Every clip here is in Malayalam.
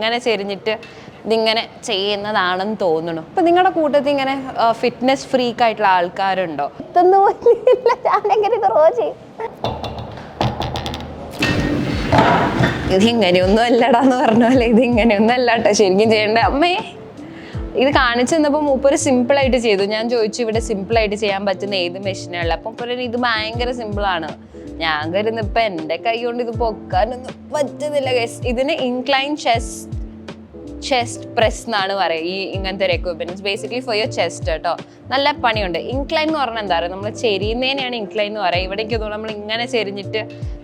ഇങ്ങനെ ചെരിഞ്ഞിട്ട് ഇതിങ്ങനെ ചെയ്യുന്നതാണെന്ന് തോന്നുന്നു. അപ്പൊ നിങ്ങളുടെ കൂട്ടത്തിൽ ഇങ്ങനെ ഫിറ്റ്നസ് ഫ്രീക്ക് ആയിട്ടുള്ള ആൾക്കാരുണ്ടോ? ഇതിങ്ങനെയൊന്നും അല്ലടാന്ന് പറഞ്ഞ പോലെ ഇതിങ്ങനെയൊന്നും അല്ലാട്ടോ ശരിക്കും ചെയ്യേണ്ട. അമ്മേ ഇത് കാണിച്ചു തന്നപ്പോൾ മൂപ്പര് സിമ്പിളായിട്ട് ചെയ്തു. ഞാൻ ചോദിച്ചു ഇവിടെ സിമ്പിളായിട്ട് ചെയ്യാൻ പറ്റുന്ന ഏത് മെഷീനുള്ള, അപ്പം മൂപ്പര് ഇത് ഭയങ്കര സിമ്പിളാണ്. ഞാൻ കരുതുന്നു ഇപ്പൊ എൻ്റെ കൈ കൊണ്ട് ഇത് പൊക്കാനൊന്നും പറ്റുന്നില്ല. ഇതിന് ഇൻക്ലൈൻ ചെസ്റ്റ് പ്രസ് എന്നാണ് പറയുക. ഈ ഇങ്ങനത്തെ ഒരു equipments basically for your chest കേട്ടോ. നല്ല പണിയുണ്ട്. ഇൻക്ലൈൻ എന്ന് പറഞ്ഞാൽ എന്താ പറയുക, നമ്മൾ ചെരിയുന്നതിനെയാണ് ഇൻക്ലൈൻ എന്ന് പറയുക. ഇവിടേക്ക് തോന്നുന്നു നമ്മൾ ഇങ്ങനെ ചെരിഞ്ഞിട്ട്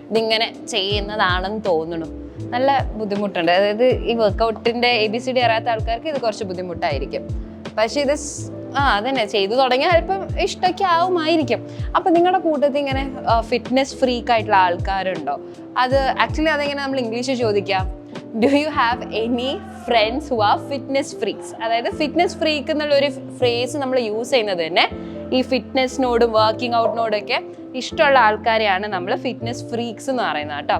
ഇതിങ്ങനെ ചെയ്യുന്നതാണെന്ന് തോന്നുന്നു. നല്ല ബുദ്ധിമുട്ടുണ്ട്. അതായത് ഈ വർക്കൗട്ടിന്റെ ABCD അറിയാത്ത ആൾക്കാർക്ക് ഇത് കുറച്ച് ബുദ്ധിമുട്ടായിരിക്കും. പക്ഷെ ഇത് അതന്നെ ചെയ്തു തുടങ്ങിയാൽ അല്പം ഇഷ്ടമൊക്കെ ആവുമായിരിക്കും. അപ്പൊ നിങ്ങളുടെ കൂട്ടത്തിൽ ഇങ്ങനെ ഫിറ്റ്നസ് ഫ്രീക്ക് ആയിട്ടുള്ള ആൾക്കാരുണ്ടോ? അത് ആക്ച്വലി അതെങ്ങനെ നമ്മൾ ഇംഗ്ലീഷിൽ ചോദിക്കാം. Do you have any friends who are fitness freaks? അതായത് ഫിറ്റ്നസ് ഫ്രീക്ക് എന്നുള്ളൊരു ഫ്രേസ് നമ്മൾ യൂസ് ചെയ്യുന്നത് തന്നെ ഈ ഫിറ്റ്നസിനോടും വർക്കിംഗ് ഔട്ടിനോടൊക്കെ ഇഷ്ടമുള്ള ആൾക്കാരെയാണ് നമ്മൾ ഫിറ്റ്നസ് ഫ്രീക്സ് എന്ന് പറയുന്നത് കേട്ടോ.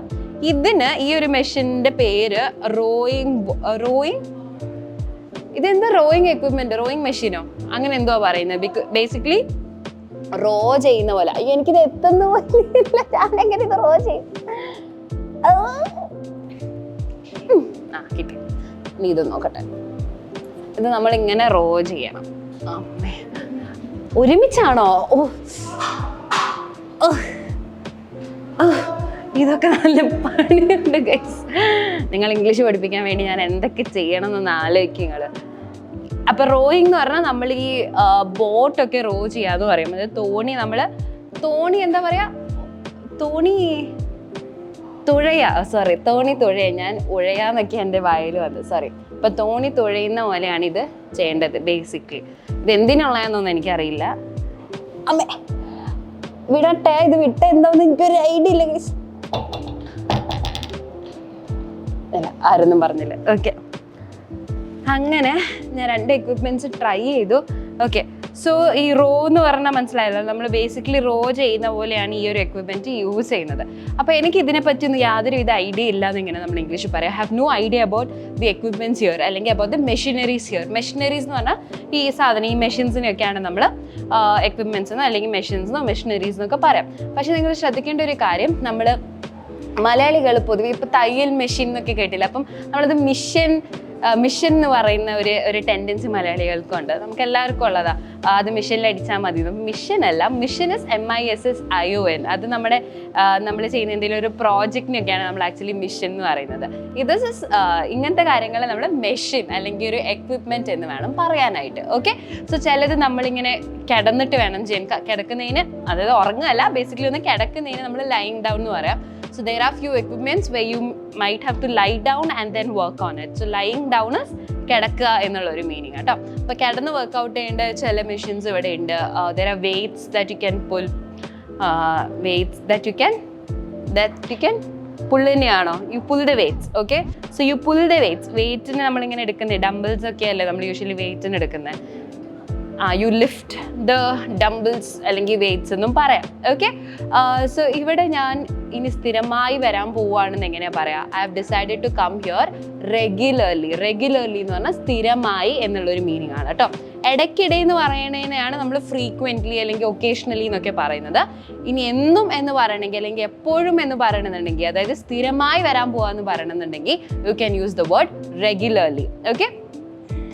ഇതിന് ഈ ഒരു മെഷീന്റെ പേര് റോയിങ് ഇതെന്താ റോയിങ് എക്വിപ്മെന്റ്, റോയിങ് മെഷീനോ അങ്ങനെ എന്തോ പറയുന്നത്. ബേസിക്കലി റോ ചെയ്യുന്ന പോലെ. എനിക്കിത് എത്തുന്ന പോലെ ഞാനെങ്ങനെ ഇത് റോ ചെയ്യും. കിട്ടി. ഇനി ഇത് നോക്കട്ടെ. ഇത് നമ്മളിങ്ങനെ റോ ചെയ്യണം. ഒരുമിച്ചാണോ? ഇതൊക്കെ നല്ല പണിയുണ്ട് ഗൈസ്. നിങ്ങൾ ഇംഗ്ലീഷ് പഠിപ്പിക്കാൻ വേണ്ടി ഞാൻ എന്തൊക്കെ ചെയ്യണം എന്നൊന്ന് ആലോചിക്കും നിങ്ങൾ. അപ്പൊ റോയിങ് എന്ന് പറഞ്ഞാൽ നമ്മൾ ഈ ബോട്ടൊക്കെ റോ ചെയ്യാന്ന് പറയും. അത് തോണി എന്താ പറയാ, തോണി തുഴയ. ഞാൻ ഉഴയാന്നൊക്കെ എൻ്റെ വായിൽ വന്നത്, സോറി. അപ്പൊ തോണി തുഴയുന്ന പോലെയാണ് ഇത് ചെയ്യേണ്ടത് ബേസിക്കലി. ഇത് എന്തിനുള്ളതെന്നൊന്നും എനിക്കറിയില്ല. അമ്മേ വിടട്ടെ, ഇത് വിട്ട എന്താന്ന് എനിക്കൊരു ഐഡിയ ഇല്ല ഗൈസ്. അല്ല ആരൊന്നും പറഞ്ഞില്ല. ഓക്കെ, അങ്ങനെ ഞാൻ 2 എക്വിപ്മെന്റ്സ് ട്രൈ ചെയ്തു. ഓക്കെ, സോ ഈ റോ എന്ന് പറഞ്ഞാൽ മനസ്സിലായല്ലോ, നമ്മൾ ബേസിക്കലി റോ ചെയ്യുന്ന പോലെയാണ് ഈ ഒരു എക്വിപ്മെന്റ് യൂസ് ചെയ്യുന്നത്. അപ്പോൾ എനിക്ക് ഇതിനെ പറ്റിയൊന്നും യാതൊരുവിധ ഐഡിയ ഇല്ലാന്ന് ഇങ്ങനെ നമ്മൾ ഇംഗ്ലീഷിൽ പറയാം. Have no idea about the equipments here, അല്ലെങ്കിൽ about the machineries here. Machineries എന്ന് പറഞ്ഞാൽ ഈ സാധനം, ഈ മെഷീൻസിനെയൊക്കെയാണ് നമ്മൾ എക്വിപ്മെന്റ്സ് എന്നോ അല്ലെങ്കിൽ മെഷീൻസ് മെഷീനറീസ് എന്നൊക്കെ പറയാം. പക്ഷെ നിങ്ങൾ ശ്രദ്ധിക്കേണ്ട ഒരു കാര്യം, നമ്മൾ മലയാളികൾ പൊതുവെ ഇപ്പൊ തയ്യൽ മെഷീൻ എന്നൊക്കെ കേട്ടില്ല. അപ്പം നമ്മളത് മിഷൻ എന്ന് പറയുന്ന ഒരു ടെൻഡൻസി മലയാളികൾക്കുണ്ട്. നമുക്ക് എല്ലാവർക്കും ഉള്ളതാ, അത് മിഷനിൽ അടിച്ചാൽ മതി. മിഷൻ അല്ല, മിഷൻ ഇസ് MISSION. അത് നമ്മൾ ചെയ്യുന്ന എന്തെങ്കിലും ഒരു പ്രോജക്റ്റിനൊക്കെയാണ് നമ്മൾ ആക്ച്വലി മിഷൻ എന്ന് പറയുന്നത്. ഇങ്ങനത്തെ കാര്യങ്ങൾ നമ്മൾ മെഷീൻ അല്ലെങ്കിൽ ഒരു എക്വിപ്മെന്റ് എന്ന് വേണം പറയാനായിട്ട്. ഓക്കെ, സോ ചിലത് നമ്മളിങ്ങനെ കിടന്നിട്ട് വേണം ചെയ്യാൻ. കിടക്കുന്നതിന്, അതായത് ഉറങ്ങുകയല്ല, ബേസിക്കലി ഒന്ന് കിടക്കുന്നതിന് നമ്മൾ ലൈങ് ഡൗൺ എന്ന് പറയാം. So there are few equipments where you might have to lie down and then work on it. So lying down is കിടക്കുക എന്നുള്ളൊരു മീനിങ് കേട്ടോ. അപ്പോൾ കിടന്ന് വർക്കൗട്ട് ചെയ്യേണ്ട ചില മെഷീൻസ് ഇവിടെ ഉണ്ട്. There are weights that you can pull. Weights that you can pull തന്നെയാണോ? You pull the weights. Okay, so you pull the weights. വെയ്റ്റിന് നമ്മളിങ്ങനെ എടുക്കുന്നത് ഡംബിൾസ് ഒക്കെ അല്ലേ നമ്മൾ യൂഷ്വലി വെയ്റ്റിന് എടുക്കുന്നത്. യു ലിഫ്റ്റ് ദ ഡംബിൾസ് അല്ലെങ്കിൽ വെയ്റ്റ്സ് എന്നും പറയാം. ഓക്കെ, സോ ഇവിടെ ഞാൻ ഇനി സ്ഥിരമായി വരാൻ പോവുകയാണെന്ന് എങ്ങനെയാ പറയാ? I have decided to come here regularly എന്ന് പറഞ്ഞാൽ സ്ഥിരമായി എന്നുള്ളൊരു മീനിങ് ആണ് കേട്ടോ. ഇടയ്ക്കിടെ എന്ന് പറയണതിനെയാണ് നമ്മൾ ഫ്രീക്വൻ്റ്ലി അല്ലെങ്കിൽ ഒക്കേഷണലി എന്നൊക്കെ പറയുന്നത്. ഇനി എന്നും എന്ന് പറയണമെങ്കിൽ അല്ലെങ്കിൽ എപ്പോഴും എന്ന് പറയണമെന്നുണ്ടെങ്കിൽ, അതായത് സ്ഥിരമായി വരാൻ പോവാന്ന് പറയണമെന്നുണ്ടെങ്കിൽ you can use the word regularly. Okay,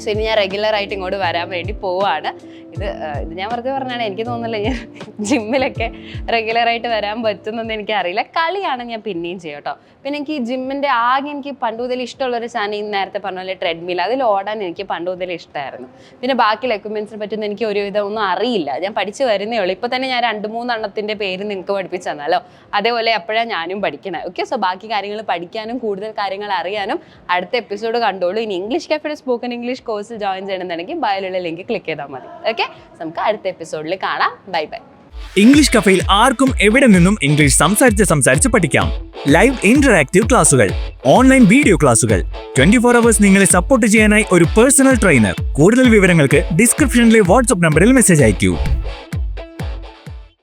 so ഇനി ഞാൻ റെഗുലറായിട്ട് ഇങ്ങോട്ട് വരാൻ വേണ്ടി പോവാണ്. ഇത് ഞാൻ വെറുതെ പറഞ്ഞാണ്, എനിക്ക് തോന്നുന്നില്ല ഞാൻ ജിമ്മിലൊക്കെ റെഗുലറായിട്ട് വരാൻ പറ്റുന്നൊന്നും എനിക്കറിയില്ല. കളിയാണ് ഞാൻ പിന്നെയും ചെയ്യും കേട്ടോ. പിന്നെ എനിക്ക് ഈ ജിമ്മിൻ്റെ എനിക്ക് പണ്ട് മുതൽ ഇഷ്ടമുള്ളൊരു സാധനം, ഈ നേരത്തെ പറഞ്ഞ പോലെ ട്രെഡ്മിൽ, അതിൽ ഓടാൻ എനിക്ക് പണ്ട് മുതൽ ഇഷ്ടമായിരുന്നു. പിന്നെ ബാക്കിയുള്ള എക്വിപ്മെൻറ്റ്സിനെ പറ്റുന്ന എനിക്ക് ഒരുവിധം ഒന്നും അറിയില്ല. ഞാൻ പഠിച്ചു വരുന്നേ ഉള്ളൂ. ഇപ്പോൾ തന്നെ ഞാൻ 2-3 എണ്ണത്തിൻ്റെ പേര് നിങ്ങൾക്ക് പഠിപ്പിച്ചു തന്നാലോ, അതേപോലെ അപ്പോഴാണ് ഞാനും പഠിക്കണേ. ഓക്കെ, സോ ബാക്കി കാര്യങ്ങൾ പഠിക്കാനും കൂടുതൽ കാര്യങ്ങൾ അറിയാനും അടുത്ത എപ്പിസോഡ് കണ്ടോളൂ. ഇനി ഇംഗ്ലീഷ് കഫേയുടെ സ്പോക്കൺ ഇംഗ്ലീഷ് കോഴ്സിൽ ജോയിൻ ചെയ്യണമെന്നുണ്ടെങ്കിൽ ബയോയിലുള്ള ലിങ്ക് ക്ലിക്ക് ചെയ്താൽ മതി. ഓക്കെ, നമുക്ക് അടുത്ത എപ്പിസോഡിൽ കാണാം. Bye bye. ഇംഗ്ലീഷ് കഫേയിൽ ആർക്കും എവിടെ നിന്നും ഇംഗ്ലീഷ് സംസാരിച്ച് പഠിക്കാം. ലൈവ് ഇന്ററാക്റ്റീവ് ക്ലാസുകൾ, ഓൺലൈൻ വീഡിയോ ക്ലാസുകൾ, 24 hours നിങ്ങളെ സപ്പോർട്ട് ചെയ്യാനായി ഒരു പേഴ്സണൽ ട്രെയിനർ. കൂടുതൽ വിവരങ്ങൾക്ക് ഡിസ്ക്രിപ്ഷനിലെ വാട്സ്ആപ്പ് നമ്പറിൽ മെസ്സേജ് അയക്കൂ.